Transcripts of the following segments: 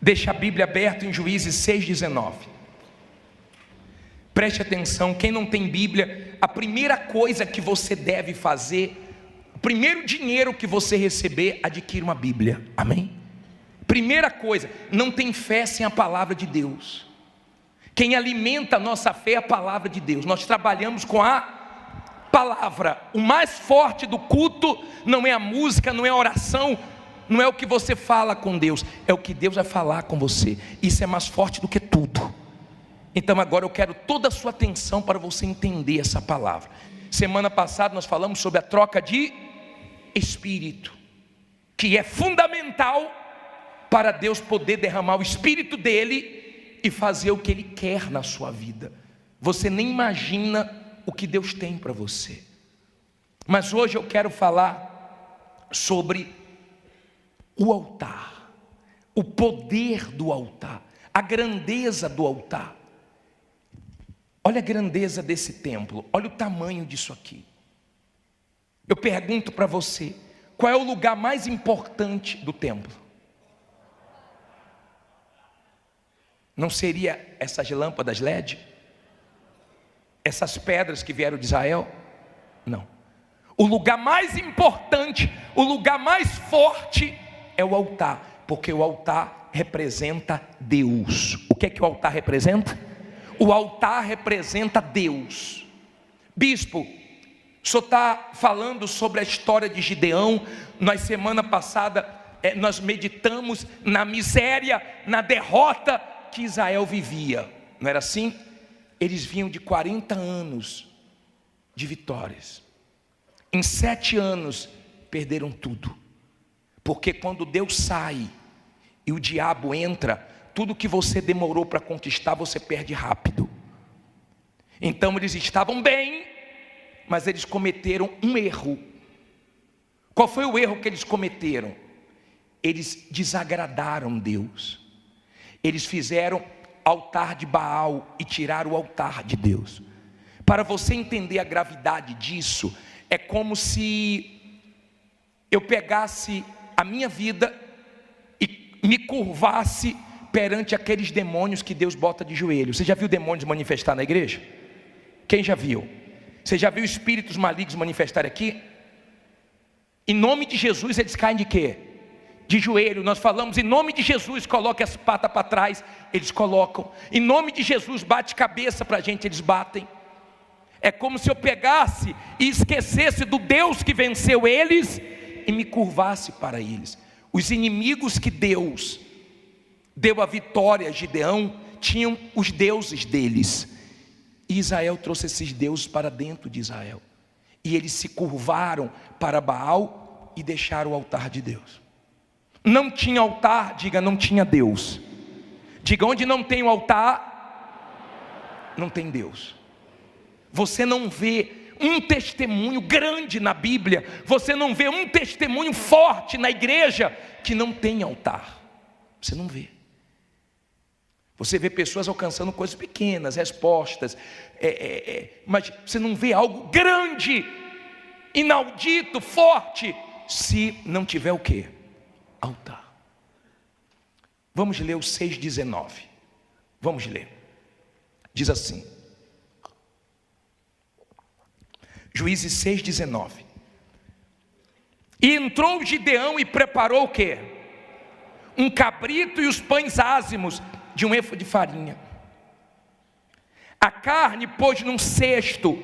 Deixa a Bíblia aberta em Juízes 6,19. Preste atenção, quem não tem Bíblia, a primeira coisa que você deve fazer, o primeiro dinheiro que você receber, adquira uma Bíblia, amém? Primeira coisa, não tem fé sem a palavra de Deus. Quem alimenta a nossa fé é a palavra de Deus. Nós trabalhamos com a palavra. O mais forte do culto não é a música, não é a oração, não é o que você fala com Deus, é o que Deus vai falar com você. Isso é mais forte do que tudo. Então agora eu quero toda a sua atenção para você entender essa palavra. Semana passada nós falamos sobre a troca de espírito, que é fundamental para Deus poder derramar o espírito dele e fazer o que ele quer na sua vida. Você nem imagina o que Deus tem para você. Mas hoje eu quero falar sobre o altar, o poder do altar, a grandeza do altar. Olha a grandeza desse templo, olha o tamanho disso aqui. Eu pergunto para você, qual é o lugar mais importante do templo? Não seria essas lâmpadas LED? Essas pedras que vieram de Israel? Não. O lugar mais importante, o lugar mais forte é o altar, porque o altar representa Deus. O que é que o altar representa? O altar representa Deus. Bispo, o senhor está falando sobre a história de Gideão. Nós semana passada nós meditamos na miséria, na derrota que Israel vivia, não era assim? Eles vinham de 40 anos de vitórias. Em 7 anos perderam tudo, porque quando Deus sai e o diabo entra, tudo que você demorou para conquistar, você perde rápido. Então eles estavam bem, mas eles cometeram um erro. Qual foi o erro que eles cometeram? Eles desagradaram Deus. Eles fizeram altar de Baal e tiraram o altar de Deus. Para você entender a gravidade disso, é como se eu pegasse a minha vida e me curvasse perante aqueles demônios que Deus bota de joelho. Você já viu demônios manifestar na igreja? Quem já viu? Você já viu espíritos malignos manifestarem aqui? Em nome de Jesus eles caem de quê? De joelho. Nós falamos em nome de Jesus, coloque as patas para trás, eles colocam. Em nome de Jesus, bate cabeça para a gente, eles batem. É como se eu pegasse e esquecesse do Deus que venceu eles e me curvasse para eles. Os inimigos que Deus deu a vitória a Gideão tinham os deuses deles, e Israel trouxe esses deuses para dentro de Israel, e eles se curvaram para Baal e deixaram o altar de Deus. Não tinha altar, diga, não tinha Deus. Diga, onde não tem o altar, não tem Deus. Você não vê um testemunho grande na Bíblia, você não vê um testemunho forte na igreja que não tem altar. Você não vê. Você vê pessoas alcançando coisas pequenas, respostas, mas você não vê algo grande, inaudito, forte, se não tiver o quê? Altar. Vamos ler o 6,19. Vamos ler. Diz assim, Juízes 6,19. E entrou Gideão e preparou o quê? Um cabrito e os pães ázimos de um efa de farinha. A carne pôs num cesto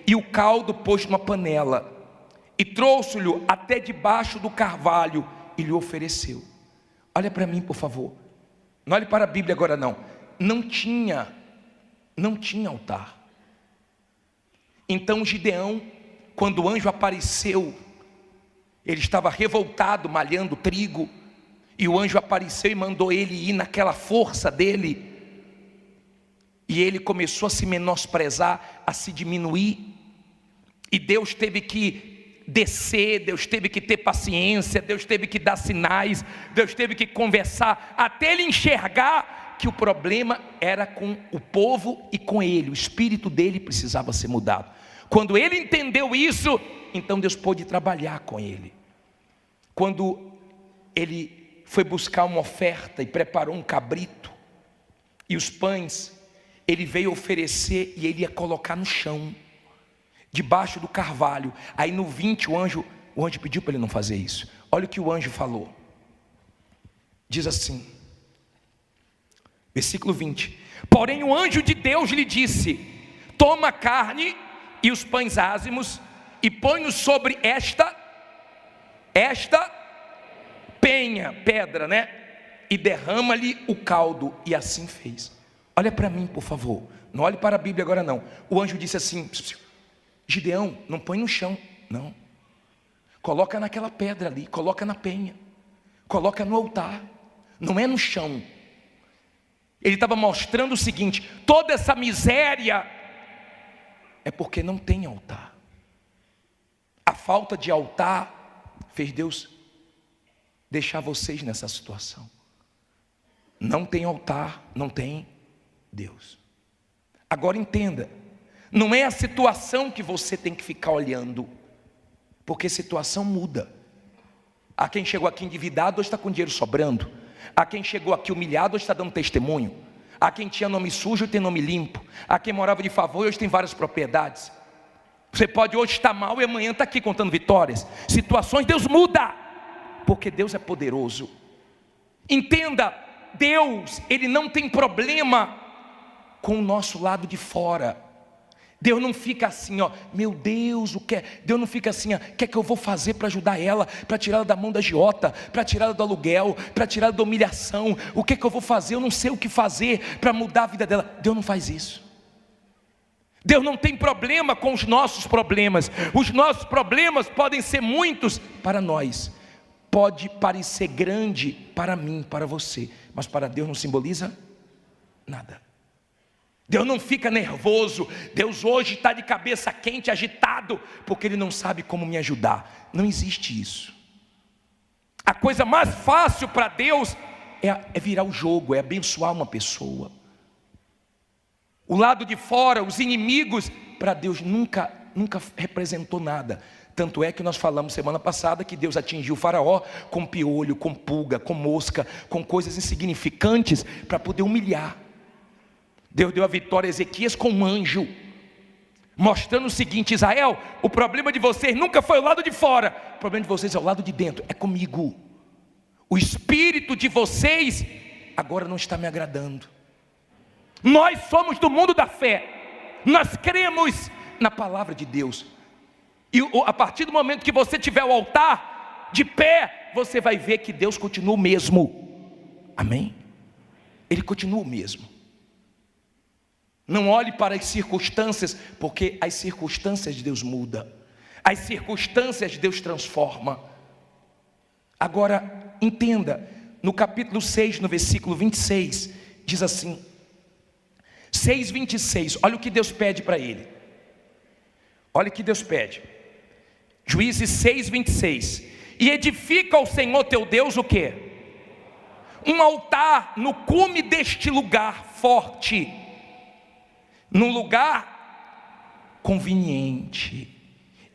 e o caldo pôs numa panela, e trouxe-lhe até debaixo do carvalho e lhe ofereceu. Olha para mim, por favor. Não olhe para a Bíblia agora não. Não tinha altar. Então Gideão, quando o anjo apareceu, ele estava revoltado, malhando trigo, e o anjo apareceu e mandou ele ir naquela força dele, e ele começou a se menosprezar, a se diminuir, e Deus teve que descer, Deus teve que ter paciência, Deus teve que dar sinais, Deus teve que conversar, até ele enxergar que o problema era com o povo e com ele, o espírito dele precisava ser mudado. Quando ele entendeu isso, então Deus pôde trabalhar com ele. Quando ele foi buscar uma oferta e preparou um cabrito. E os pães, ele veio oferecer e ele ia colocar no chão, debaixo do carvalho. Aí no 20 o anjo pediu para ele não fazer isso. Olha o que o anjo falou. Diz assim, versículo 20: porém o anjo de Deus lhe disse: toma a carne e os pães ázimos e põe-os sobre esta pedra, né? E derrama-lhe o caldo. E assim fez. Olha para mim, por favor. Não olhe para a Bíblia agora não. O anjo disse assim: Gideão, não põe no chão, não. Coloca naquela pedra ali, coloca na penha, coloca no altar. Não é no chão. Ele estava mostrando o seguinte: toda essa miséria é porque não tem altar. A falta de altar fez Deus deixar vocês nessa situação. Não tem altar, não tem Deus. Agora entenda, não é a situação que você tem que ficar olhando, porque situação muda. Há quem chegou aqui endividado, hoje está com dinheiro sobrando. Há quem chegou aqui humilhado, hoje está dando testemunho. Há quem tinha nome sujo, tem nome limpo. Há quem morava de favor e hoje tem várias propriedades. Você pode hoje estar mal e amanhã está aqui contando vitórias. Situações, Deus muda, porque Deus é poderoso. Entenda, Deus, Ele não tem problema com o nosso lado de fora. Deus não fica assim, ó, meu Deus, o que é? Deus não fica assim, ó, o que é que eu vou fazer para ajudar ela, para tirá-la da mão da agiota, para tirá-la do aluguel, para tirá-la da humilhação, o que é que eu vou fazer? Eu não sei o que fazer para mudar a vida dela. Deus não faz isso. Deus não tem problema com os nossos problemas. Os nossos problemas podem ser muitos para nós, pode parecer grande para mim, para você, mas para Deus não simboliza nada. Deus não fica nervoso. Deus hoje está de cabeça quente, agitado, porque Ele não sabe como me ajudar. Não existe isso. A coisa mais fácil para Deus é virar o jogo, é abençoar uma pessoa. O lado de fora, os inimigos, para Deus nunca representou nada. Tanto é que nós falamos semana passada que Deus atingiu o faraó com piolho, com pulga, com mosca, com coisas insignificantes para poder humilhar. Deus deu a vitória a Ezequias com um anjo, mostrando o seguinte: Israel, o problema de vocês nunca foi o lado de fora, o problema de vocês é o lado de dentro, é comigo. O espírito de vocês agora não está me agradando. Nós somos do mundo da fé, nós cremos na palavra de Deus, e a partir do momento que você tiver o altar de pé, você vai ver que Deus continua o mesmo. Amém? Ele continua o mesmo. Não olhe para as circunstâncias, porque as circunstâncias de Deus mudam, as circunstâncias de Deus transforma. Agora entenda, no capítulo 6, no versículo 26, diz assim, 6:26, olha o que Deus pede para ele. Olha o que Deus pede. Juízes 6:26. E edifica ao Senhor teu Deus o quê? Um altar no cume deste lugar forte, num lugar conveniente,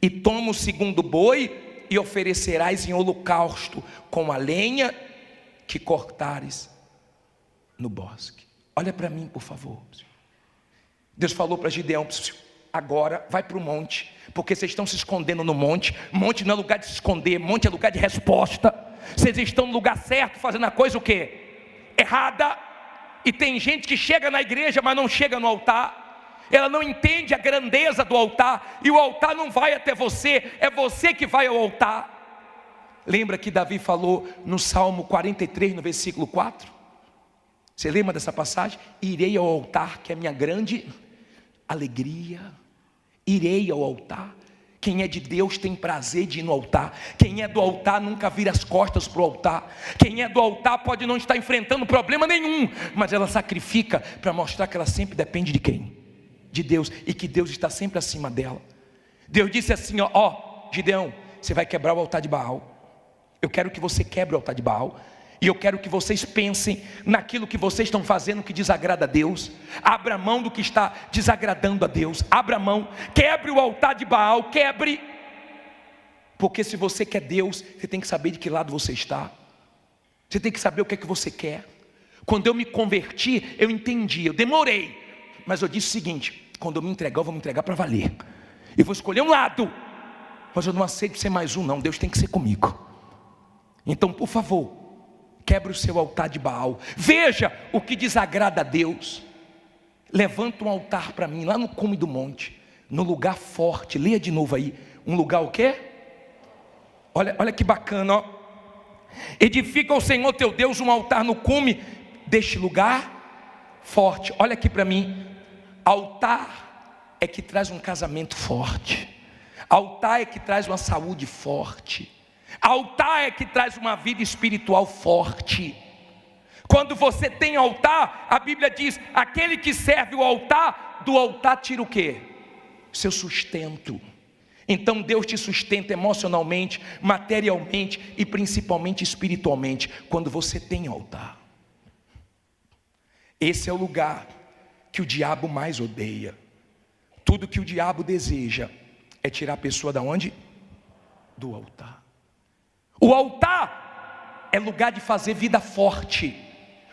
e toma o segundo boi e oferecerás em holocausto com a lenha que cortares no bosque. Olha para mim, por favor. Deus falou para Gideão: agora vai para o monte, porque vocês estão se escondendo no monte. Monte não é lugar de se esconder, monte é lugar de resposta. Vocês estão no lugar certo, fazendo a coisa o quê? Errada. E tem gente que chega na igreja, mas não chega no altar. Ela não entende a grandeza do altar, e o altar não vai até você, é você que vai ao altar. Lembra que Davi falou no Salmo 43, no versículo 4? Você lembra dessa passagem? Irei ao altar, que é a minha grande alegria. Irei ao altar. Quem é de Deus tem prazer de ir no altar. Quem é do altar nunca vira as costas para o altar. Quem é do altar pode não estar enfrentando problema nenhum, mas ela sacrifica para mostrar que ela sempre depende de quem? De Deus, e que Deus está sempre acima dela. Deus disse assim, ó, Gideão, você vai quebrar o altar de Baal. Eu quero que você quebre o altar de Baal, e eu quero que vocês pensem naquilo que vocês estão fazendo que desagrada a Deus. Abra mão do que está desagradando a Deus. Abra mão, quebre o altar de Baal, quebre. Porque se você quer Deus, você tem que saber de que lado você está. Você tem que saber o que é que você quer. Quando eu me converti, eu entendi, eu demorei, mas eu disse o seguinte: quando eu me entregar, eu vou me entregar para valer. Eu vou escolher um lado, mas eu não aceito ser mais um não, Deus tem que ser comigo. Então, por favor, quebre o seu altar de Baal. Veja o que desagrada a Deus. Levanta um altar para mim, lá no cume do monte, no lugar forte. Leia de novo aí. Um lugar o quê? Olha que bacana, ó. Edifica ao Senhor teu Deus um altar no cume deste lugar forte. Olha aqui para mim. Altar é que traz um casamento forte. Altar é que traz uma saúde forte. Altar é que traz uma vida espiritual forte. Quando você tem altar, a Bíblia diz: aquele que serve o altar, do altar tira o quê? Seu sustento. Então Deus te sustenta emocionalmente, materialmente e principalmente espiritualmente, quando você tem altar. Esse é o lugar que o diabo mais odeia. Tudo que o diabo deseja é tirar a pessoa da onde? Do altar. O altar é lugar de fazer vida forte.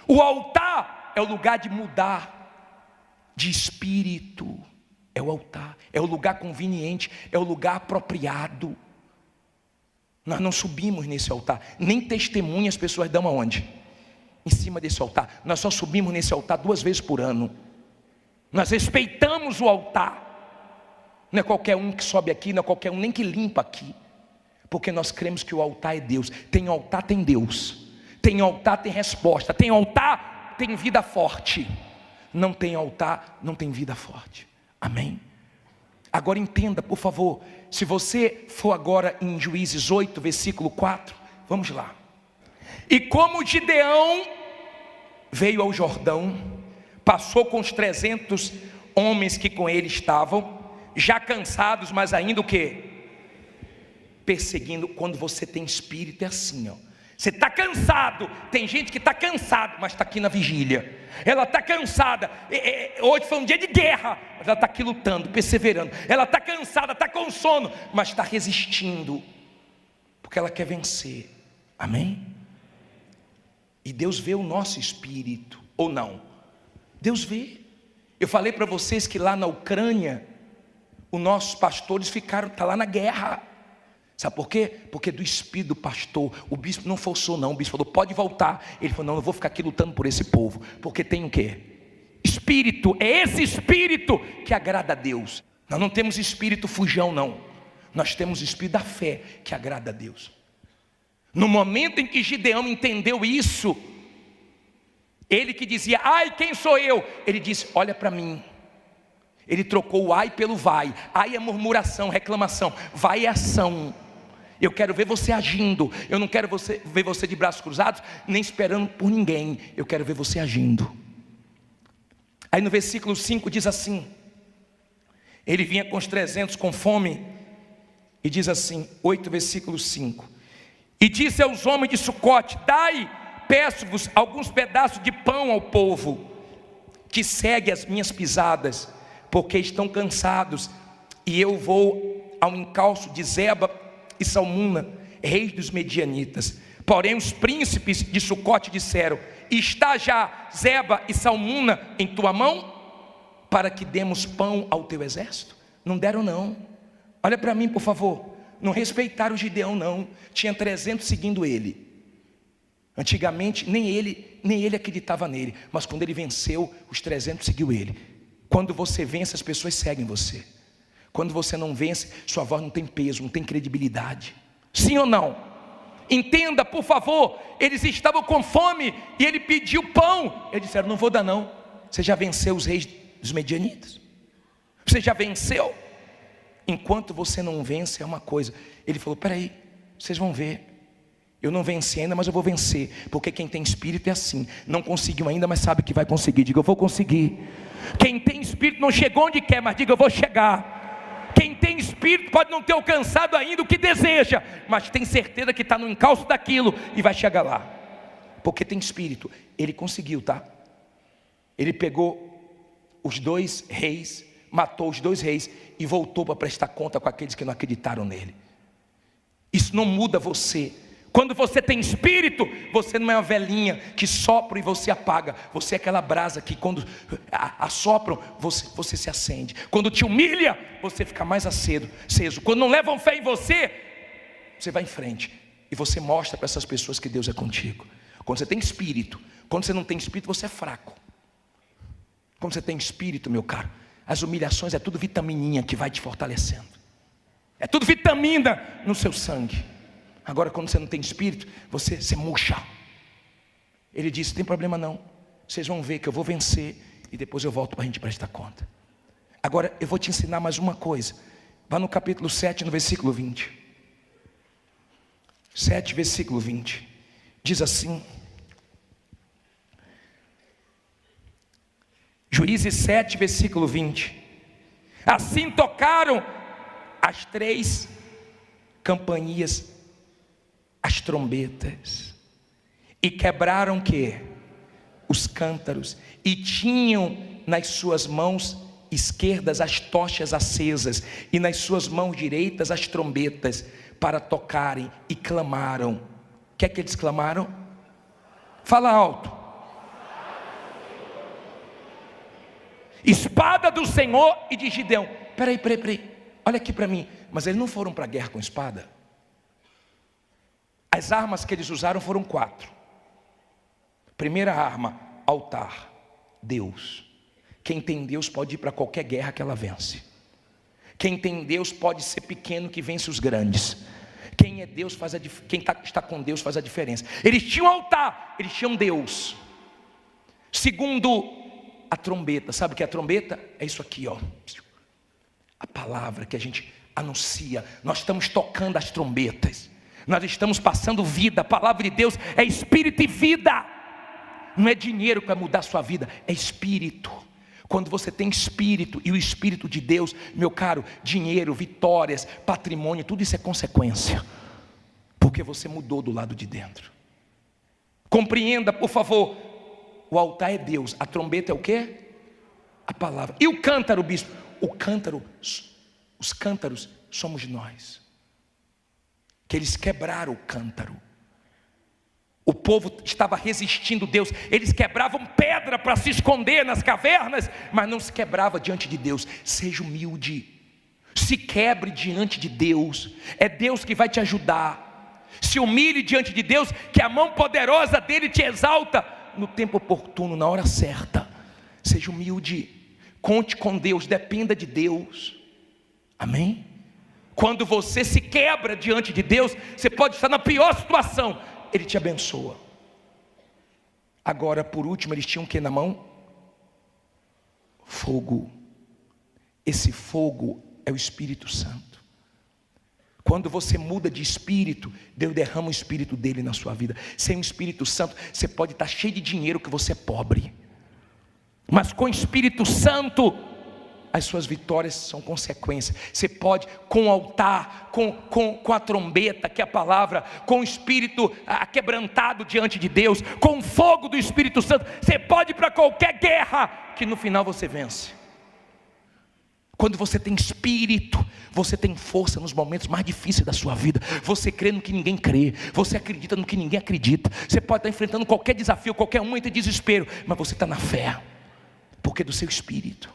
O altar é o lugar de mudar de espírito. É o altar, é o lugar conveniente, é o lugar apropriado. Nós não subimos nesse altar, nem testemunha as pessoas dão aonde? Em cima desse altar. Nós só subimos nesse altar 2 vezes por ano. Nós respeitamos o altar. Não é qualquer um que sobe aqui, não é qualquer um nem que limpa aqui, porque nós cremos que o altar é Deus. Tem altar, tem Deus. Tem altar, tem resposta. Tem altar, tem vida forte. Não tem altar, não tem vida forte. Amém? Agora entenda, por favor. Se você for agora em Juízes 8, versículo 4, vamos lá. E como Gideão veio ao Jordão, passou com os 300 homens que com ele estavam, já cansados, mas ainda o quê? Perseguindo. Quando você tem espírito é assim, ó. Você está cansado. Tem gente que está cansado, mas está aqui na vigília. Ela está cansada. Hoje foi um dia de guerra, mas ela está aqui lutando, perseverando. Ela está cansada, está com sono, mas está resistindo, porque ela quer vencer. Amém? E Deus vê o nosso espírito, ou não? Deus vê. Eu falei para vocês que lá na Ucrânia, os nossos pastores ficaram, está lá na guerra. Sabe por quê? Porque do espírito do pastor, o bispo não forçou não, o bispo falou, pode voltar. Ele falou, não, eu vou ficar aqui lutando por esse povo, porque tem o quê? Espírito, é esse espírito que agrada a Deus. Nós não temos espírito fujão não, nós temos o espírito da fé que agrada a Deus. No momento em que Gideão entendeu isso, ele que dizia, ai quem sou eu? Ele disse, olha para mim. Ele trocou o ai pelo vai. Ai é murmuração, reclamação, vai é ação. Eu quero ver você agindo. Eu não quero ver você de braços cruzados, nem esperando por ninguém. Eu quero ver você agindo. Aí no versículo 5 diz assim, ele vinha com os 300 com fome, e diz assim, 8 versículo 5, e disse aos homens de Sucote, dai, peço-vos alguns pedaços de pão ao povo, que segue as minhas pisadas, porque estão cansados, e eu vou ao encalço de Zeba e Salmuna, reis dos medianitas. Porém os príncipes de Sucote disseram, está já Zeba e Salmuna em tua mão, para que demos pão ao teu exército? Não deram não. Olha para mim por favor, não respeitaram o Gideão não. Tinha 300 seguindo ele. Antigamente nem ele acreditava nele, mas quando ele venceu, os 300 seguiu ele. Quando você vence, as pessoas seguem você. Quando você não vence, sua voz não tem peso, não tem credibilidade. Sim ou não? Entenda por favor, eles estavam com fome e ele pediu pão. Eles disseram, não vou dar não. Você já venceu os reis dos medianitas? Você já venceu? Enquanto você não vence é uma coisa. Ele falou, peraí, vocês vão ver. Eu não venci ainda, mas eu vou vencer. Porque quem tem espírito é assim. Não conseguiu ainda, mas sabe que vai conseguir. Diga, eu vou conseguir. Quem tem espírito não chegou onde quer, mas diga, eu vou chegar. Quem tem espírito pode não ter alcançado ainda o que deseja, mas tem certeza que está no encalço daquilo e vai chegar lá. Porque tem espírito. Ele conseguiu, tá? Ele pegou os 2 reis, matou os 2 reis e voltou para prestar conta com aqueles que não acreditaram nele. Isso não muda você. Quando você tem espírito, você não é uma velhinha que sopra e você apaga. Você é aquela brasa que quando assopram, você se acende. Quando te humilha, você fica mais aceso. Quando não levam fé em você, você vai em frente. E você mostra para essas pessoas que Deus é contigo. Quando você tem espírito. Quando você não tem espírito, você é fraco. Quando você tem espírito, meu caro, as humilhações é tudo vitamininha que vai te fortalecendo. É tudo vitamina no seu sangue. Agora quando você não tem espírito, você murcha. Ele disse, não tem problema não. Vocês vão ver que eu vou vencer e depois eu volto para a gente prestar conta. Agora eu vou te ensinar mais uma coisa. Vá no capítulo 7, no versículo 20. 7, versículo 20. Diz assim. Juízes 7, versículo 20. Assim tocaram as 3 campainhas, as trombetas, e quebraram o quê? Os cântaros, e tinham nas suas mãos esquerdas as tochas acesas, e nas suas mãos direitas as trombetas, para tocarem, e clamaram. O que é que eles clamaram? Fala alto. Espada do Senhor e de Gideão. Peraí, olha aqui para mim. Mas eles não foram para a guerra com espada. As armas que eles usaram foram 4. Primeira arma, altar, Deus. Quem tem Deus pode ir para qualquer guerra que ela vence. Quem tem Deus pode ser pequeno que vence os grandes. Quem é Deus quem está com Deus faz a diferença. Eles tinham altar, eles tinham Deus. Segundo, a trombeta. Sabe o que é a trombeta? É isso aqui, ó. A palavra que a gente anuncia. Nós estamos tocando as trombetas. Nós estamos passando vida. A palavra de Deus é espírito e vida. Não é dinheiro que vai mudar a sua vida, é espírito. Quando você tem espírito e o espírito de Deus, meu caro, dinheiro, vitórias, patrimônio, tudo isso é consequência, porque você mudou do lado de dentro. Compreenda, por favor, o altar é Deus, a trombeta é o quê? A palavra. E o cântaro, bispo? O cântaro, os cântaros somos nós, que eles quebraram o cântaro. O povo estava resistindo a Deus. Eles quebravam pedra para se esconder nas cavernas, mas não se quebrava diante de Deus. Seja humilde, se quebre diante de Deus. É Deus que vai te ajudar. Se humilhe diante de Deus, que a mão poderosa dele te exalta no tempo oportuno, na hora certa. Seja humilde, conte com Deus, dependa de Deus. Amém? Quando você se quebra diante de Deus, você pode estar na pior situação, Ele te abençoa. Agora, por último, eles tinham o que na mão? Fogo. Esse fogo é o Espírito Santo. Quando você muda de espírito, Deus derrama o Espírito dele na sua vida. Sem o Espírito Santo, você pode estar cheio de dinheiro que você é pobre, mas com o Espírito Santo, as suas vitórias são consequência. Você pode, com o altar, com a trombeta, que é a palavra, com o espírito quebrantado diante de Deus, com o fogo do Espírito Santo, você pode ir para qualquer guerra, que no final você vence. Quando você tem espírito, você tem força nos momentos mais difíceis da sua vida. Você crê no que ninguém crê, você acredita no que ninguém acredita. Você pode estar enfrentando qualquer desafio, qualquer momento de desespero, mas você está na fé, porque é do seu espírito.